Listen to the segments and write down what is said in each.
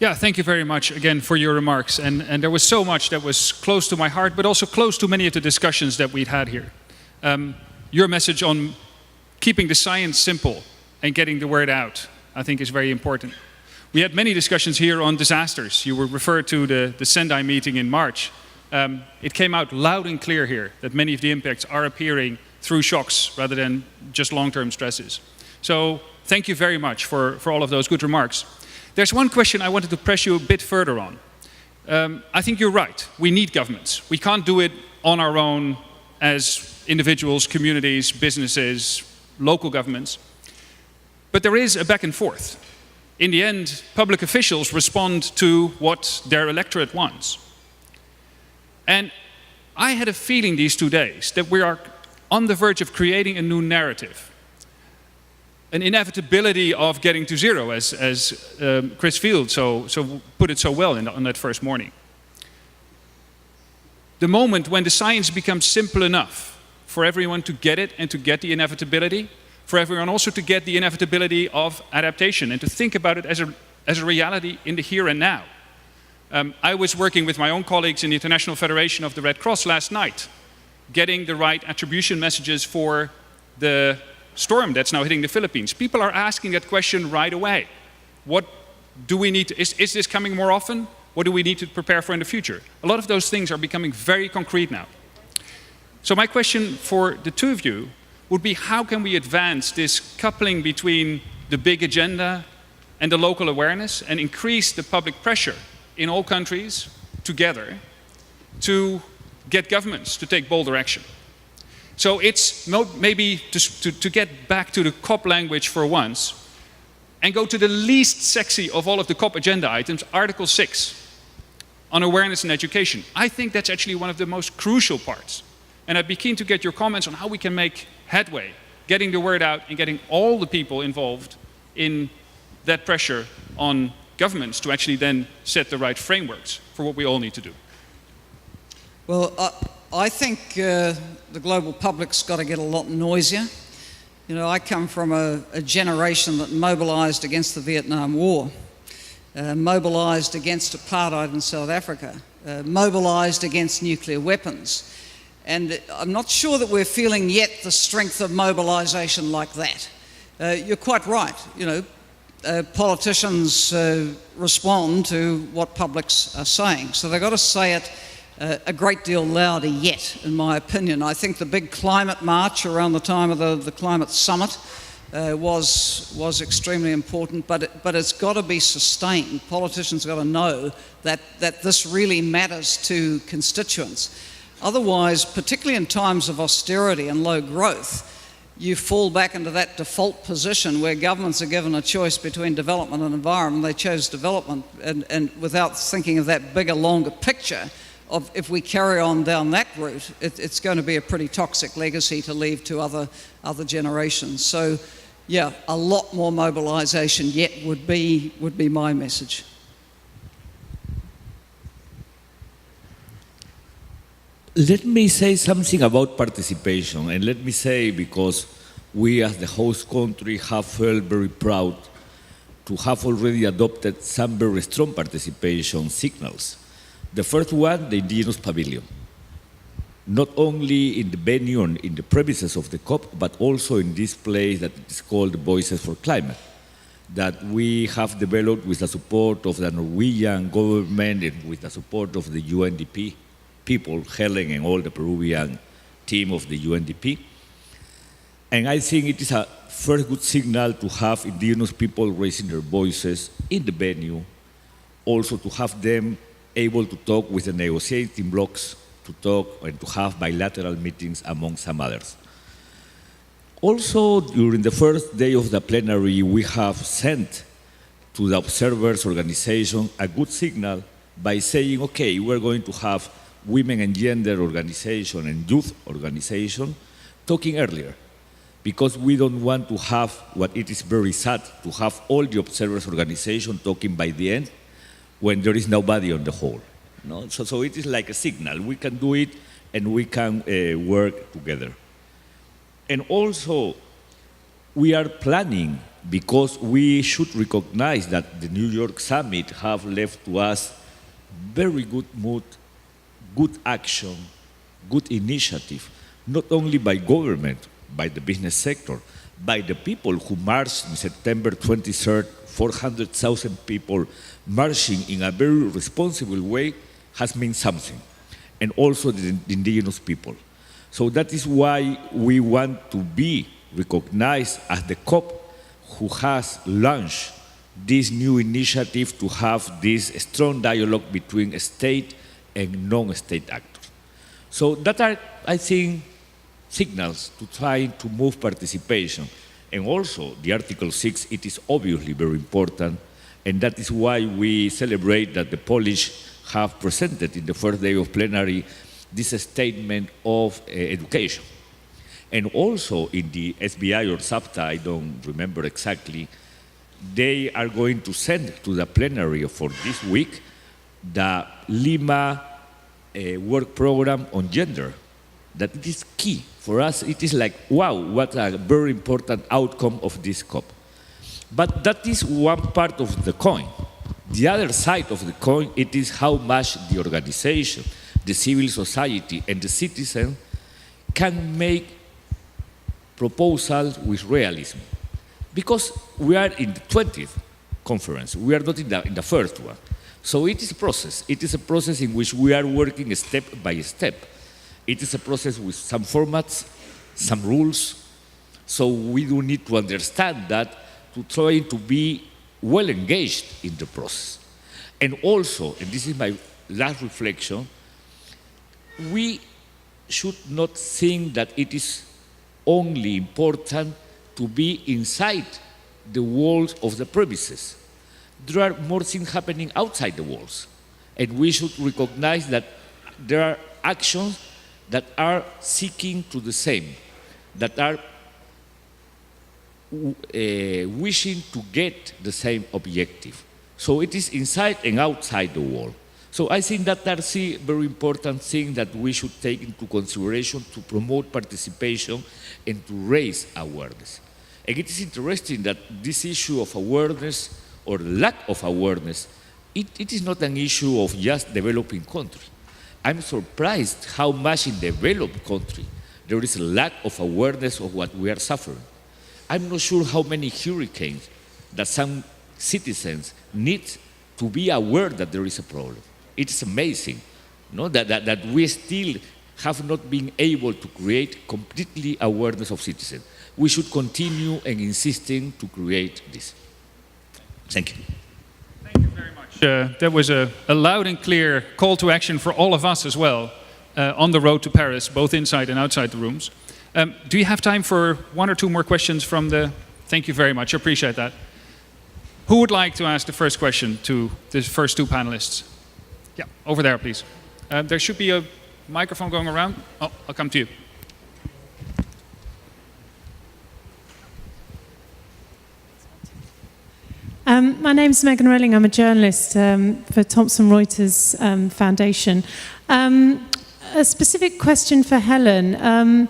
Yeah, thank you very much again for your remarks. And there was so much that was close to my heart, but also close to many of the discussions that we'd had here. Your message on keeping the science simple and getting the word out, I think, is very important. We had many discussions here on disasters. You were referred to the Sendai meeting in March. It came out loud and clear here that many of the impacts are appearing through shocks rather than just long-term stresses. So thank you very much for all of those good remarks. There's one question I wanted to press you a bit further on. I think you're right. We need governments. We can't do it on our own as individuals, communities, businesses, local governments. But there is a back and forth. In the end, public officials respond to what their electorate wants. And I had a feeling these 2 days that we are on the verge of creating a new narrative. An inevitability of getting to zero, as Chris Field so put it so well on that first morning. The moment when the science becomes simple enough for everyone to get it and to get the inevitability, for everyone also to get the inevitability of adaptation and to think about it as a reality in the here and now. I was working with my own colleagues in the International Federation of the Red Cross last night, getting the right attribution messages for the storm that's now hitting the Philippines. People are asking that question right away. What do we need to, is this coming more often? What do we need to prepare for in the future? A lot of those things are becoming very concrete now. So my question for the two of you would be, how can we advance this coupling between the big agenda and the local awareness and increase the public pressure in all countries together to get governments to take bolder action? So it's maybe to get back to the COP language for once and go to the least sexy of all of the COP agenda items, Article 6, on awareness and education. I think that's actually one of the most crucial parts. And I'd be keen to get your comments on how we can make headway, getting the word out and getting all the people involved in that pressure on governments to actually then set the right frameworks for what we all need to do. Well, I think the global public's got to get a lot noisier. You know, I come from a generation that mobilised against the Vietnam War, mobilised against apartheid in South Africa, mobilised against nuclear weapons. And I'm not sure that we're feeling yet the strength of mobilisation like that. You're quite right, you know, politicians respond to what publics are saying. So they've got to say it a great deal louder yet, in my opinion. I think the big climate march around the time of the climate summit was extremely important, but it's got to be sustained. Politicians have got to know that this really matters to constituents. Otherwise, particularly in times of austerity and low growth, you fall back into that default position where governments are given a choice between development and environment. They chose development, and without thinking of that bigger, longer picture of if we carry on down that route, it's going to be a pretty toxic legacy to leave to other generations. So, yeah, a lot more mobilisation yet would be my message. Let me say something about participation, and let me say, because we as the host country have felt very proud to have already adopted some very strong participation signals. The first one, the Indigenous Pavilion. Not only in the venue and in the premises of the COP, but also in this place that is called Voices for Climate, that we have developed with the support of the Norwegian government and with the support of the UNDP people, Helen and all the Peruvian team of the UNDP. And I think it is a first good signal to have indigenous people raising their voices in the venue, also to have them able to talk with the negotiating blocs, to talk and to have bilateral meetings among some others. Also, during the first day of the plenary, we have sent to the observers organization a good signal by saying, okay, we're going to have women and gender organization and youth organization talking earlier, because we don't want to have what it is very sad to have all the observers organization talking by the end when there is nobody on the hall. No? So it is like a signal. We can do it and we can work together. And also, we are planning because we should recognize that the New York summit have left to us very good mood, good action, good initiative, not only by government, by the business sector, by the people who marched on September 23rd, 400,000 people marching in a very responsible way has meant something, and also the indigenous people. So that is why we want to be recognized as the COP who has launched this new initiative to have this strong dialogue between state and non-state actors. So that are, I think, signals to try to move participation. And also, the Article 6, it is obviously very important, and that is why we celebrate that the Polish have presented in the first day of plenary this statement of education. And also in the SBI or SAPTA, I don't remember exactly, they are going to send to the plenary for this week the Lima work program on gender. That it is key. For us, it is like, wow, what a very important outcome of this COP. But that is one part of the coin. The other side of the coin, it is how much the organization, the civil society, and the citizen can make proposals with realism. Because we are in the 20th conference, we are not in the first one. So it is a process. It is a process in which we are working step by step. It is a process with some formats, some rules. So we do need to understand that to try to be well engaged in the process. And also, and this is my last reflection, we should not think that it is only important to be inside the walls of the premises. There are more things happening outside the walls. And we should recognize that there are actions that are seeking to the same, that are wishing to get the same objective. So it is inside and outside the wall. So I think that that's a very important thing that we should take into consideration to promote participation and to raise awareness. And it is interesting that this issue of awareness or lack of awareness, it is not an issue of just developing countries. I'm surprised how much in developed country there is a lack of awareness of what we are suffering. I'm not sure how many hurricanes that some citizens need to be aware that there is a problem. It is amazing, no? that we still have not been able to create completely awareness of citizens. We should continue and insisting to create this. Thank you. Thank you very much. That was a loud and clear call to action for all of us as well on the road to Paris, both inside and outside the rooms. Do you have time for one or two more questions from the... Thank you very much, I appreciate that. Who would like to ask the first question to the first two panelists? Yeah, over there, please. There should be a microphone going around. Oh, I'll come to you. My name's Megan Relling. I'm a journalist for Thomson Reuters Foundation. A specific question for Helen.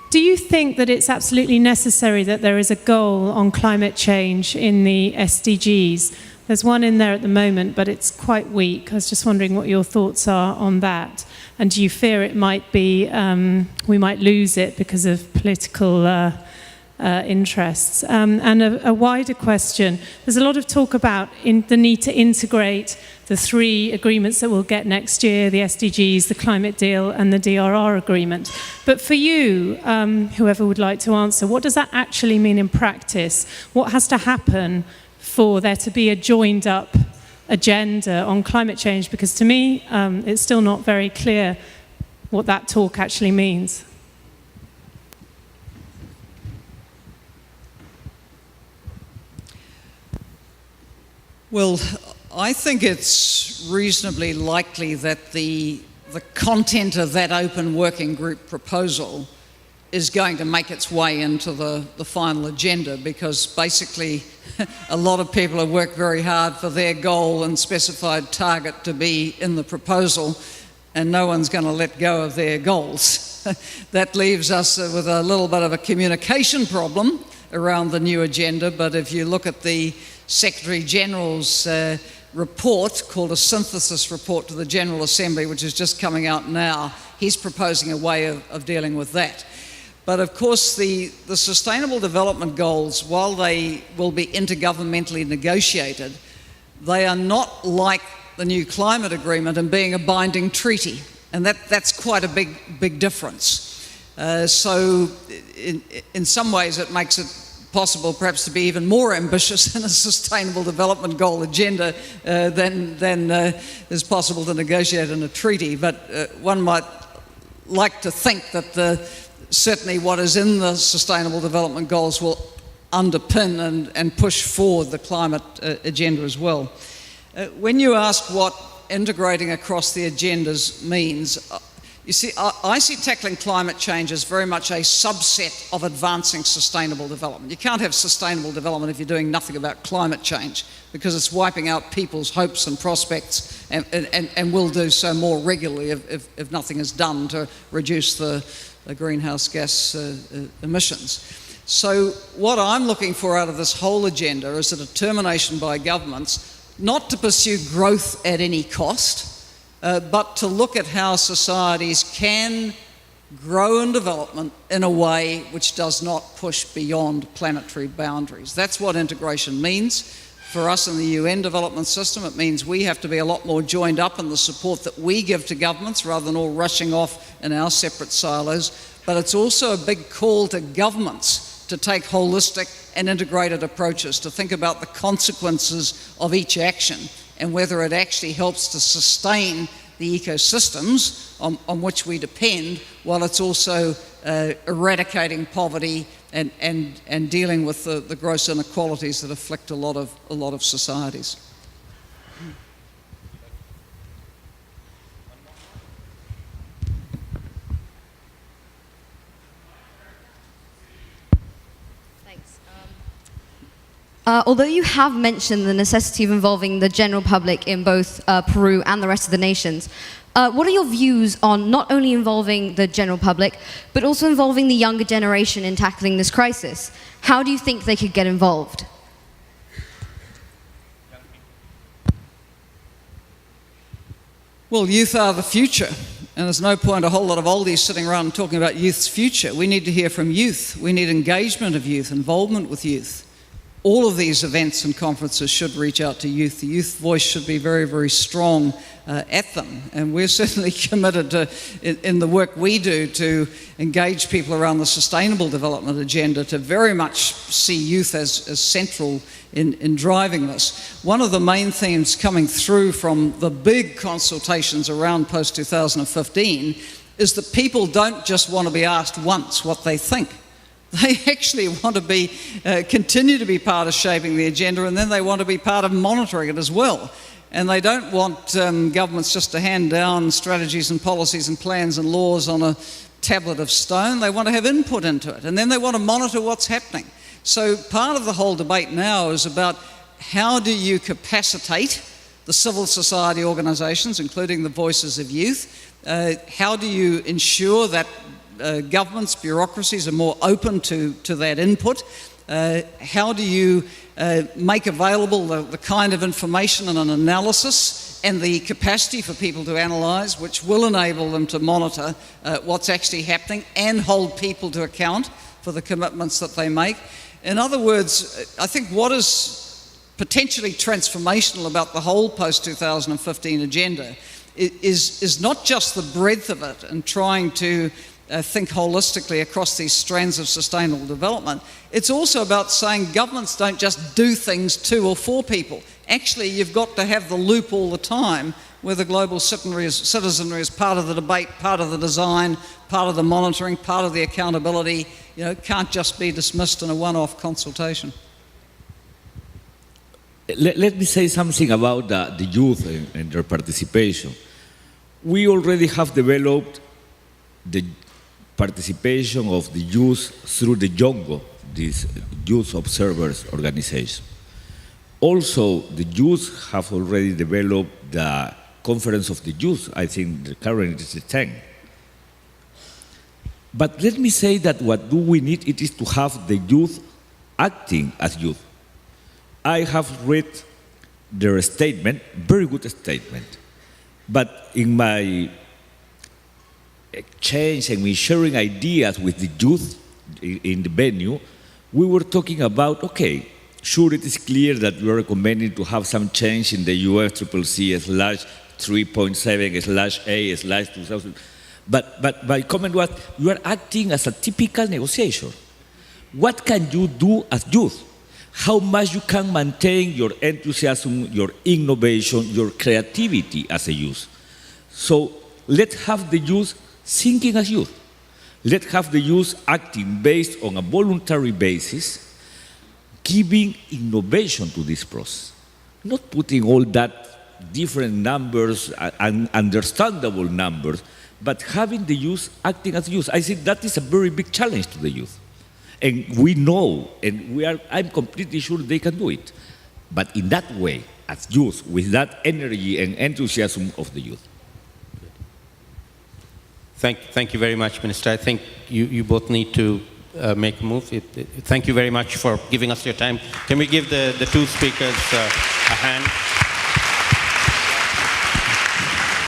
Do you think that it's absolutely necessary that there is a goal on climate change in the SDGs? There's one in there at the moment, but it's quite weak. I was just wondering what your thoughts are on that. And do you fear it might be, we might lose it because of political interests? And a wider question, there's a lot of talk about the need to integrate the three agreements that we'll get next year, the SDGs, the climate deal, and the DRR agreement. But for you, whoever would like to answer, what does that actually mean in practice? What has to happen for there to be a joined up agenda on climate change? Because to me, it's still not very clear what that talk actually means. Well, I think it's reasonably likely that the content of that open working group proposal is going to make its way into the final agenda, because basically a lot of people have worked very hard for their goal and specified target to be in the proposal, and no one's going to let go of their goals. That leaves us with a little bit of a communication problem around the new agenda, but if you look at the Secretary General's report called a synthesis report to the General Assembly, which is just coming out now, he's proposing a way of dealing with that. But of course the Sustainable Development Goals, while they will be intergovernmentally negotiated, they are not like the new climate agreement in being a binding treaty, and that's quite a big difference. So in some ways it makes it possible perhaps to be even more ambitious in a Sustainable Development Goal agenda than is possible to negotiate in a treaty. But one might like to think that certainly what is in the Sustainable Development Goals will underpin and push forward the climate agenda as well. When you ask what integrating across the agendas means, you see, I see tackling climate change as very much a subset of advancing sustainable development. You can't have sustainable development if you're doing nothing about climate change, because it's wiping out people's hopes and prospects, and will do so more regularly if nothing is done to reduce the greenhouse gas emissions. So what I'm looking for out of this whole agenda is a determination by governments not to pursue growth at any cost, but to look at how societies can grow and development in a way which does not push beyond planetary boundaries. That's what integration means. For us in the UN development system, it means we have to be a lot more joined up in the support that we give to governments rather than all rushing off in our separate silos. But it's also a big call to governments to take holistic and integrated approaches, to think about the consequences of each action and whether it actually helps to sustain the ecosystems on which we depend, while it's also eradicating poverty and dealing with the gross inequalities that afflict a lot of societies. Although you have mentioned the necessity of involving the general public in both Peru and the rest of the nations, what are your views on not only involving the general public, but also involving the younger generation in tackling this crisis? How do you think they could get involved? Well, youth are the future, and there's no point a whole lot of oldies sitting around and talking about youth's future. We need to hear from youth. We need engagement of youth, involvement with youth. All of these events and conferences should reach out to youth. The youth voice should be very, very strong at them. And we're certainly committed to, in the work we do, to engage people around the sustainable development agenda, to very much see youth as central in driving this. One of the main themes coming through from the big consultations around post-2015 is that people don't just want to be asked once what they think. They actually want to continue to be part of shaping the agenda, and then they want to be part of monitoring it as well. And they don't want governments just to hand down strategies and policies and plans and laws on a tablet of stone. They want to have input into it, and then they want to monitor what's happening. So part of the whole debate now is about how do you capacitate the civil society organisations, including the voices of youth? How do you ensure that governments, bureaucracies are more open to that input? How do you make available the kind of information and an analysis and the capacity for people to analyse, which will enable them to monitor what's actually happening and hold people to account for the commitments that they make? In other words, I think what is potentially transformational about the whole post-2015 agenda is not just the breadth of it and trying to think holistically across these strands of sustainable development. It's also about saying governments don't just do things to or for people. Actually, you've got to have the loop all the time where the global citizenry is part of the debate, part of the design, part of the monitoring, part of the accountability. You know, it can't just be dismissed in a one-off consultation. Let me say something about the youth and their participation. We already have developed the participation of the youth through the YONGO, this Youth Observers Organization. Also, the youth have already developed the Conference of the Youth. I think the current is the 10th. But let me say that what do we need, it is to have the youth acting as youth. I have read their statement, very good statement. But in my exchange and in sharing ideas with the youth in the venue, we were talking about, okay, sure it is clear that we are recommending to have some change in the UNFCCC/3.7/A/2000. But my comment was, you are acting as a typical negotiator. What can you do as youth? How much you can maintain your enthusiasm, your innovation, your creativity as a youth. So let's have the youth thinking as youth. Let's have the youth acting based on a voluntary basis, giving innovation to this process. Not putting all that different numbers and understandable numbers, but having the youth acting as youth. I think that is a very big challenge to the youth. And we know, and I'm completely sure they can do it. But in that way, as youth, with that energy and enthusiasm of the youth. Thank you very much, Minister. I think you both need to make a move. Thank you very much for giving us your time. Can we give the two speakers a hand?